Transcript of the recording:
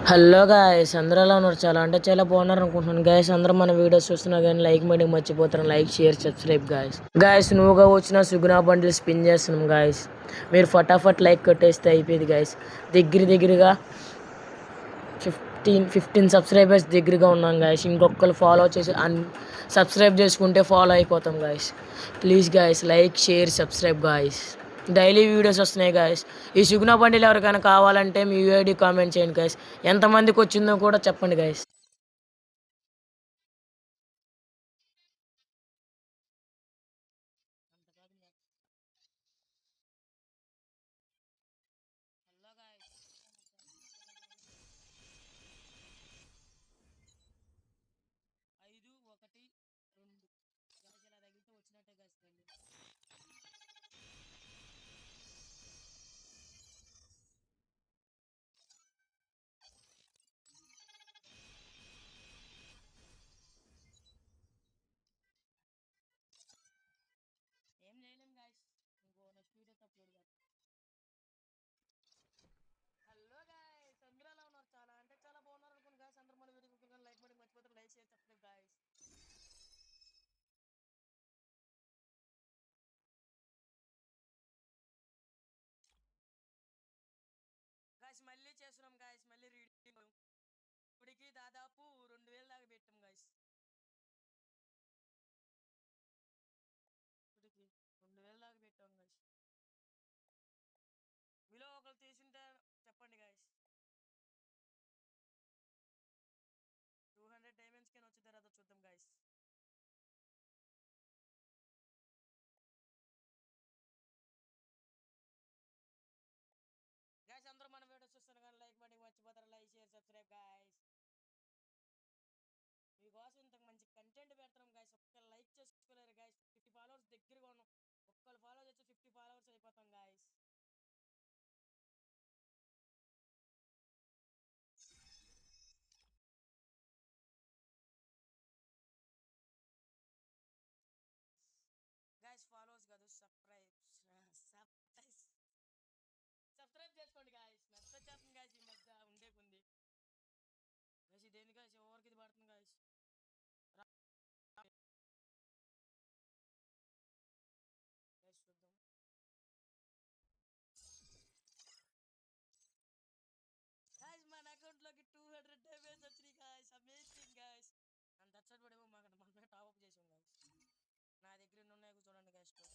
Hello guys, అందరూ ఎలా ఉన్నారు? చాలా అంటే చాలా బాగున్నారు అనుకుంటున్నాను గాయస్. అందరూ మన వీడియోస్ చూస్తున్నా కానీ లైక్ చేయడం మర్చిపోతారు. Like, share, subscribe guys. Guys, నువ్వుగా వచ్చిన సుగుణా బండిల్ స్పిన్ చేస్తున్నాం గాయస్. మీరు ఫటాఫట్ లైక్ కొట్టేస్తే అయిపోయింది గాయస్. దగ్గరగా 15 సబ్స్క్రైబర్స్ దగ్గరగా ఉన్నాం గాయస్. ఇంకొకరు ఫాలో చేసి సబ్స్క్రైబ్ చేసుకుంటే ఫాలో అయిపోతాం guys. Please guys, like, share, subscribe guys. Daily videos వస్తున్నాయి గాయస్. ఈ సుగుణ బండిలు ఎవరికైనా కావాలంటే మీ యూఐడి కామెంట్ చేయండి గాయస్. ఎంతమందికి వచ్చిందో కూడా చెప్పండి గాయస్. గాయస్, మళ్ళీ చేస్తున్నాం గాయస్. మళ్ళీ రీడింగ్ ఇప్పటికి దాదాపు 2000 దాకా పెట్టాం గాయస్. ఇప్పటికి 2000 దాకా పెట్టాం గాయస్. మీలో ఒకరు తీసింటే చెప్పండి గాయస్. 200 డైమండ్స్ కి వచ్చిన తర్వాత చూద్దాం గాయస్. గాయస్, అందరూ మన వీడియోస్ చూస్తున్నారు కానీ లైక్ బట్టి మర్చిపోతారు. Like, share, subscribe guys. మీకోసం ఇంత మంచి కంటెంట్ పెడతాం గాయస్. ఒక్క లైక్ చేసుకోలేరు గాయస్. 50 ఫాలోవర్స్ దగ్గరగా ఉన్నాం. ఒక్కరు ఫాలో చేస్తే 50 ఫాలోవర్స్ అయిపోతాం గాయస్. గాయస్, ఫాలోవర్స్ కాదు, సబ్స్క్రైబ్ చేసుకోండి గాయస్. నచ్చ చేస్తుంది గాయస్. ఈ మధ్య ఉండే కొంది గాయస్. ఇదేంది గాయస్, ఎవరికి ఇది పడుతుంది గాయస్. గాయస్, చూద్దాం. గాయస్, మన అకౌంట్ లోకి 200 డైమండ్స్ వచ్చినాయి గాయస్. Amazing guys. అంత దట్సట్ పడేమో మనమే టాప్ అప్ చేసాం గాయస్. నా దగ్గర ఉన్నాయి చూడండి గాయస్.